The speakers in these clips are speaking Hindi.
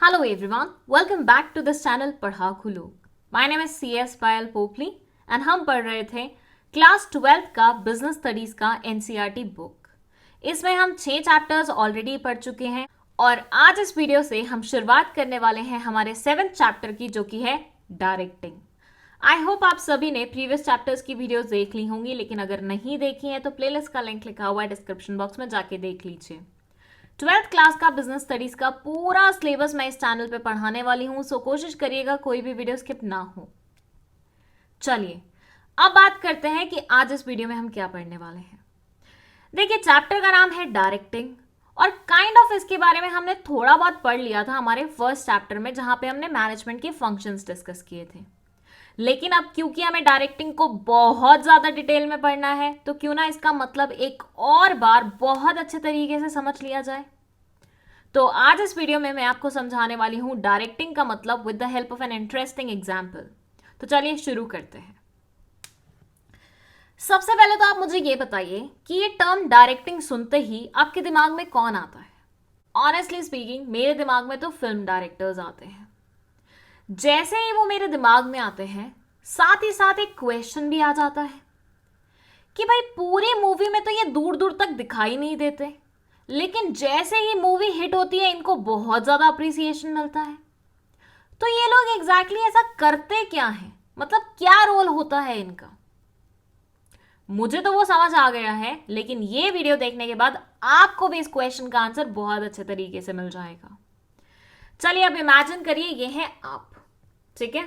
Hello everyone, welcome back to this channel पढ़ाकू लोग। My name is CS Payal Popli and हम पढ़ रहे थे क्लास 12th का बिजनेस स्टडीज का NCERT बुक। इसमें हम 6 चैप्टर्स ऑलरेडी पढ़ चुके हैं और आज इस वीडियो से हम शुरुआत करने वाले हैं हमारे 7th चैप्टर की, जो कि है डायरेक्टिंग। आई होप आप सभी ने प्रीवियस चैप्टर्स की वीडियोस देख ली होंगी, लेकिन अगर नहीं देखी है तो प्लेलिस्ट का लिंक लिखा हुआ है डिस्क्रिप्शन बॉक्स में, जाके देख लीजिए। 12th क्लास का बिजनेस स्टडीज का पूरा सिलेबस मैं इस चैनल पे पढ़ाने वाली हूं, सो कोशिश करिएगा कोई भी वीडियो स्किप ना हो। चलिए अब बात करते हैं कि आज इस वीडियो में हम क्या पढ़ने वाले हैं। देखिए, चैप्टर का नाम है डायरेक्टिंग और काइंड ऑफ इसके बारे में हमने थोड़ा बहुत पढ़ लिया था हमारे फर्स्ट चैप्टर में, जहां पे हमने मैनेजमेंट के फंक्शंस डिस्कस किए थे। लेकिन अब क्योंकि हमें डायरेक्टिंग को बहुत ज्यादा डिटेल में पढ़ना है, तो क्यों ना इसका मतलब एक और बार बहुत अच्छे तरीके से समझ लिया जाए। तो आज इस वीडियो में मैं आपको समझाने वाली हूं डायरेक्टिंग का मतलब with the help of an interesting example. तो चलिए शुरू करते हैं। सबसे पहले तो आप मुझे ये बताइए कि ये टर्म डायरेक्टिंग सुनते ही आपके दिमाग में कौन आता है। ऑनेस्टली स्पीकिंग, मेरे दिमाग में तो फिल्म डायरेक्टर्स आते हैं। जैसे ही वो मेरे दिमाग में आते हैं, साथ ही साथ एक क्वेश्चन भी आ जाता है कि भाई पूरी मूवी में तो ये दूर दूर तक दिखाई नहीं देते, लेकिन जैसे ही मूवी हिट होती है इनको बहुत ज्यादा अप्रिसिएशन मिलता है। तो ये लोग एग्जैक्टली ऐसा करते क्या है, मतलब क्या रोल होता है इनका। मुझे तो वो समझ आ गया है, लेकिन ये वीडियो देखने के बाद आपको भी इस क्वेश्चन का आंसर बहुत अच्छे तरीके से मिल जाएगा। चलिए अब इमेजिन करिए ये है आप, ठीक है,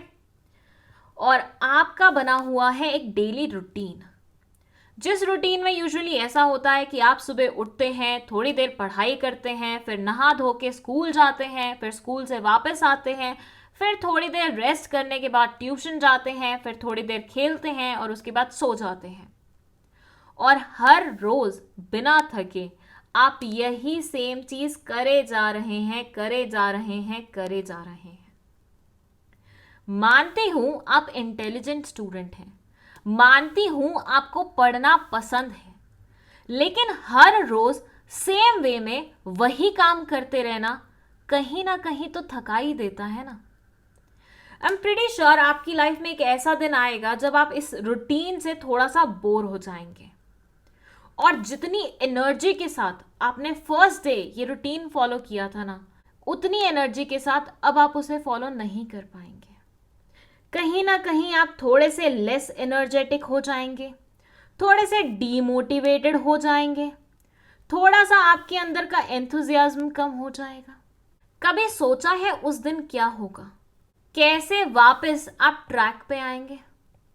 और आपका बना हुआ है एक डेली रूटीन। जिस रूटीन में यूजुअली ऐसा होता है कि आप सुबह उठते हैं, थोड़ी देर पढ़ाई करते हैं, फिर नहा धो के स्कूल जाते हैं, फिर स्कूल से वापस आते हैं, फिर थोड़ी देर रेस्ट करने के बाद ट्यूशन जाते हैं, फिर थोड़ी देर खेलते हैं और उसके बाद सो जाते हैं। और हर रोज बिना थके आप यही सेम चीज करे जा रहे हैं, करे जा रहे हैं, करे जा रहे हैं। मानती हूं आप इंटेलिजेंट स्टूडेंट हैं, मानती हूं आपको पढ़ना पसंद है, लेकिन हर रोज सेम वे में वही काम करते रहना कहीं ना कहीं तो थका ही देता है ना। आई एम प्रीटी श्योर आपकी लाइफ में एक ऐसा दिन आएगा जब आप इस रूटीन से थोड़ा सा बोर हो जाएंगे और जितनी एनर्जी के साथ आपने फर्स्ट डे ये रूटीन फॉलो किया था ना, उतनी एनर्जी के साथ अब आप उसे फॉलो नहीं कर पाएंगे। कहीं ना कहीं आप थोड़े से लेस एनर्जेटिक हो जाएंगे, थोड़े से डीमोटिवेटेड हो जाएंगे, थोड़ा सा आपके अंदर का एंथुजियाज्म कम हो जाएगा। कभी सोचा है उस दिन क्या होगा, कैसे वापस आप ट्रैक पे आएंगे।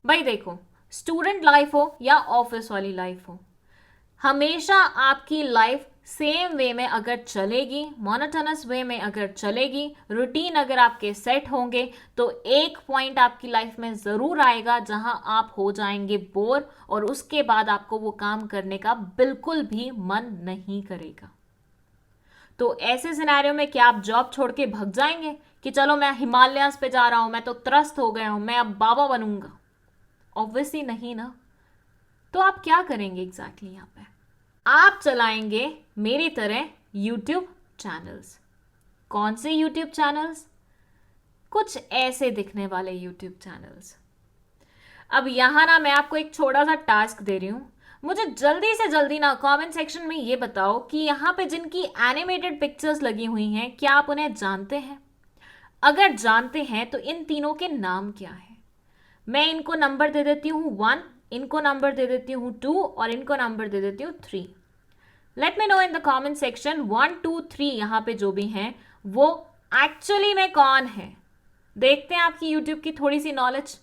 भाई देखो, स्टूडेंट लाइफ हो या ऑफिस वाली लाइफ हो, हमेशा आपकी लाइफ सेम वे में अगर चलेगी, मोनोटोनस वे में अगर चलेगी, रूटीन अगर आपके सेट होंगे, तो एक पॉइंट आपकी लाइफ में जरूर आएगा जहां आप हो जाएंगे बोर और उसके बाद आपको वो काम करने का बिल्कुल भी मन नहीं करेगा। तो ऐसे सिनेरियो में क्या आप जॉब छोड़ के भाग जाएंगे कि चलो मैं हिमालयास पे जा रहा हूं, मैं तो त्रस्त हो गया हूं, मैं अब बाबा बनूंगा? ऑब्वियसली नहीं ना। तो आप क्या करेंगे एग्जैक्टली यहां पे? आप चलाएंगे मेरी तरह YouTube चैनल्स। कौन से YouTube चैनल्स? कुछ ऐसे दिखने वाले YouTube चैनल्स। अब यहां ना मैं आपको एक छोटा सा टास्क दे रही हूं, मुझे जल्दी से जल्दी ना कमेंट सेक्शन में ये बताओ कि यहां पे जिनकी एनिमेटेड पिक्चर्स लगी हुई हैं, क्या आप उन्हें जानते हैं? अगर जानते हैं तो इन तीनों के नाम क्या है? मैं इनको नंबर दे देती हूँ 1, इनको नंबर दे देती हूँ 2 और इनको नंबर दे देती हूँ 3। Let me know in the comment section 1, 2, 3 यहाँ पे जो भी हैं वो एक्चुअली में कौन है। देखते हैं आपकी यूट्यूब की थोड़ी सी नॉलेज।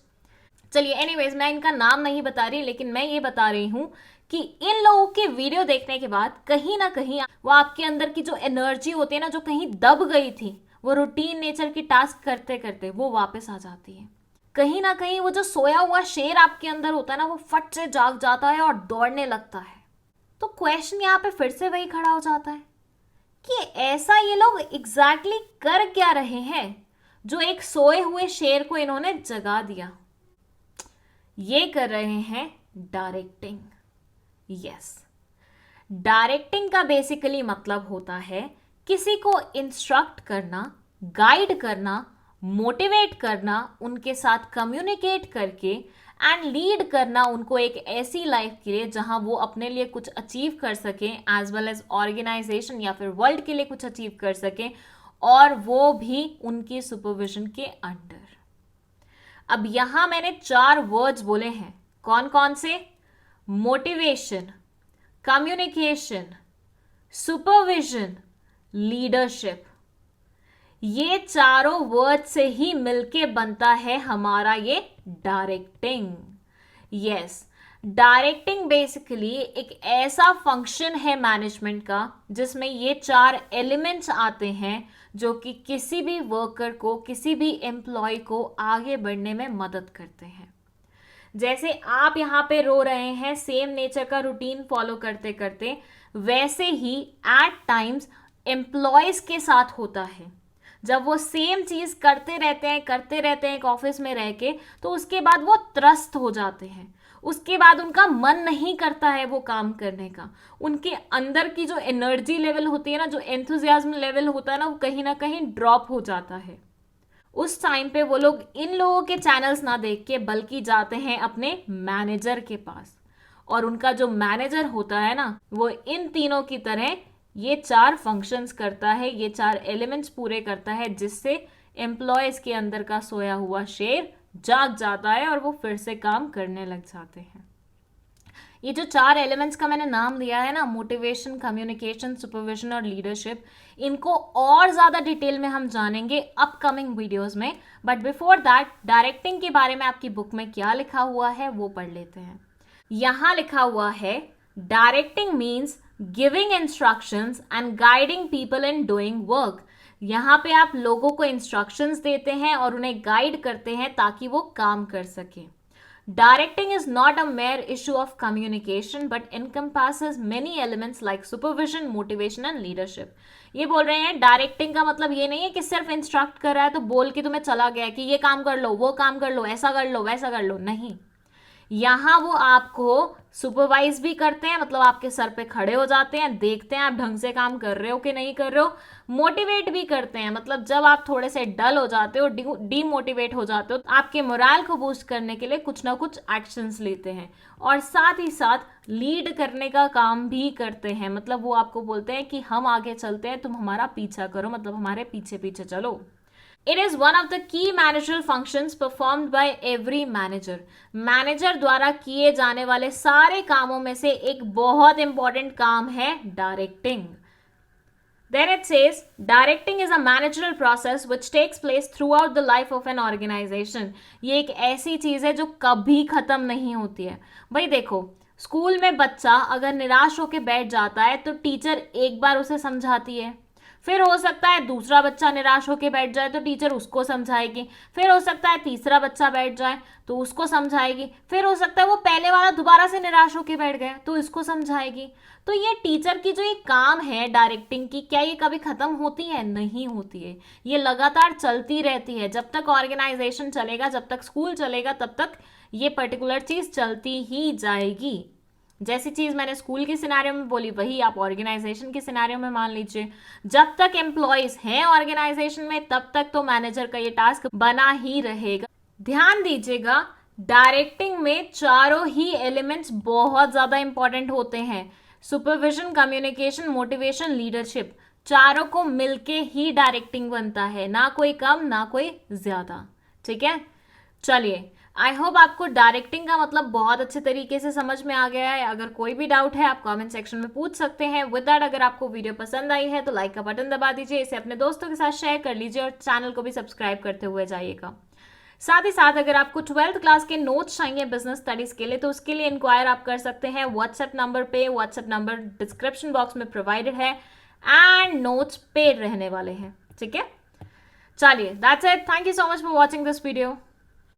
चलिए एनीवेज, मैं इनका नाम नहीं बता रही, लेकिन मैं ये बता रही हूँ कि इन लोगों के वीडियो देखने के बाद कहीं ना कहीं वो आपके अंदर की जो एनर्जी होती है ना, जो कहीं दब गई थी, वो रूटीन नेचर की टास्क करते करते वो वापस आ जाती है। कहीं ना कहीं वो जो सोया हुआ शेर आपके अंदर होता है ना, वो फट से जाग जाता है और दौड़ने लगता है। तो क्वेश्चन यहाँ पे फिर से वही खड़ा हो जाता है कि ऐसा ये लोग एग्जैक्टली कर क्या रहे हैं जो एक सोए हुए शेर को इन्होंने जगा दिया। ये कर रहे हैं डायरेक्टिंग। यस, डायरेक्टिंग का बेसिकली मतलब होता है किसी को इंस्ट्रक्ट करना, गाइड करना, मोटिवेट करना, उनके साथ कम्युनिकेट करके एंड लीड करना उनको एक ऐसी लाइफ के लिए जहां वो अपने लिए कुछ अचीव कर सकें, एज वेल एज ऑर्गेनाइजेशन या फिर वर्ल्ड के लिए कुछ अचीव कर सकें, और वो भी उनकी सुपरविजन के अंडर। अब यहां मैंने 4 वर्ड्स बोले हैं, कौन कौन से? Motivation, communication, supervision, leadership. ये चारों वर्ड से ही मिलके बनता है हमारा ये डायरेक्टिंग। यस, डायरेक्टिंग बेसिकली एक ऐसा फंक्शन है मैनेजमेंट का जिसमें ये 4 एलिमेंट्स आते हैं जो कि किसी भी वर्कर को, किसी भी एम्प्लॉय को आगे बढ़ने में मदद करते हैं। जैसे आप यहाँ पे रो रहे हैं सेम नेचर का रूटीन फॉलो करते करते, वैसे ही एट टाइम्स एम्प्लॉयज के साथ होता है। जब वो सेम चीज करते रहते हैं एक ऑफिस में रह के, तो उसके बाद वो त्रस्त हो जाते हैं, उसके बाद उनका मन नहीं करता है वो काम करने का। उनके अंदर की जो एनर्जी लेवल होती है ना, जो एंथुजियाज्म लेवल होता है ना, वो कहीं ना कहीं ड्रॉप हो जाता है। उस टाइम पे वो लोग इन लोगों के चैनल्स ना देख के बल्कि जाते हैं अपने मैनेजर के पास, और उनका जो मैनेजर होता है ना, वो इन तीनों की तरह ये 4 फंक्शंस करता है, ये 4 एलिमेंट्स पूरे करता है, जिससे एम्प्लॉयज के अंदर का सोया हुआ शेर जाग जाता है और वो फिर से काम करने लग जाते हैं। ये जो 4 एलिमेंट्स का मैंने नाम दिया है ना, मोटिवेशन, कम्युनिकेशन, सुपरविजन और लीडरशिप, इनको और ज्यादा डिटेल में हम जानेंगे अपकमिंग वीडियोस में। बट बिफोर दैट, डायरेक्टिंग के बारे में आपकी बुक में क्या लिखा हुआ है वो पढ़ लेते हैं। यहां लिखा हुआ है, directing means giving instructions and guiding people in doing work. यहाँ पे आप लोगों को इंस्ट्रक्शंस देते हैं और उन्हें गाइड करते हैं ताकि वो काम कर सके। Directing is not a mere issue of communication but encompasses many elements like supervision, motivation and leadership. ये बोल रहे हैं डायरेक्टिंग का मतलब ये नहीं है कि सिर्फ इंस्ट्रक्ट कर रहा है तो बोल के तुम्हें चला गया कि ये काम कर लो, वो काम कर लो, ऐसा कर लो, वैसा कर लो। नहीं, यहाँ वो आपको सुपरवाइज भी करते हैं, मतलब आपके सर पे खड़े हो जाते हैं, देखते हैं आप ढंग से काम कर रहे हो कि नहीं कर रहे हो। मोटिवेट भी करते हैं, मतलब जब आप थोड़े से डल हो जाते हो, डीमोटिवेट हो जाते हो, तो आपके मोरल को बूस्ट करने के लिए कुछ ना कुछ एक्शंस लेते हैं। और साथ ही साथ लीड करने का काम भी करते हैं, मतलब वो आपको बोलते हैं कि हम आगे चलते हैं, तुम हमारा पीछा करो, मतलब हमारे पीछे पीछे चलो। It is one of the key managerial functions performed by every manager. Manager द्वारा किए जाने वाले सारे कामों में से एक बहुत इंपॉर्टेंट काम है directing. Then it says, directing is a managerial process which takes place throughout the life of an organization. ये एक ऐसी चीज है जो कभी खत्म नहीं होती है। भाई देखो, स्कूल में बच्चा अगर निराश होकर बैठ जाता है तो टीचर एक बार उसे समझाती है, फिर हो सकता है दूसरा बच्चा निराश होकर बैठ जाए तो टीचर उसको समझाएगी, फिर हो सकता है तीसरा बच्चा बैठ जाए तो उसको समझाएगी, फिर हो सकता है वो पहले वाला दोबारा से निराश होकर बैठ गया तो इसको समझाएगी। तो ये टीचर की जो ये काम है डायरेक्टिंग की, क्या ये कभी खत्म होती है? नहीं होती है, ये लगातार चलती रहती है। जब तक ऑर्गेनाइजेशन चलेगा, जब तक स्कूल चलेगा, तब तक ये पर्टिकुलर चीज चलती ही जाएगी। जैसी चीज मैंने स्कूल के सिनेरियो में बोली वही आप ऑर्गेनाइजेशन के सिनेरियो में मान लीजिए। जब तक एम्प्लॉयज हैं ऑर्गेनाइजेशन में, तब तक तो मैनेजर का ये टास्क बना ही रहेगा। ध्यान दीजिएगा, डायरेक्टिंग में चारों ही एलिमेंट्स बहुत ज्यादा इंपॉर्टेंट होते हैं। सुपरविजन, कम्युनिकेशन, मोटिवेशन, लीडरशिप, चारों को मिलके ही डायरेक्टिंग बनता है, ना कोई कम ना कोई ज्यादा। ठीक है, चलिए, आई होप आपको डायरेक्टिंग का मतलब बहुत अच्छे तरीके से समझ में आ गया है। अगर कोई भी डाउट है आप कमेंट सेक्शन में पूछ सकते हैं। विद दैट, अगर आपको वीडियो पसंद आई है तो लाइक का बटन दबा दीजिए, इसे अपने दोस्तों के साथ शेयर कर लीजिए और चैनल को भी सब्सक्राइब करते हुए जाइएगा। साथ ही साथ अगर आपको 12th क्लास के नोट्स चाहिए बिजनेस स्टडीज के लिए तो उसके लिए इंक्वायर आप कर सकते हैं व्हाट्सएप नंबर पे। व्हाट्सएप नंबर डिस्क्रिप्शन बॉक्स में प्रोवाइडेड है एंड नोट्स पे रहने वाले हैं। ठीक है, चलिए, that's it. Thank you so much for watching this video.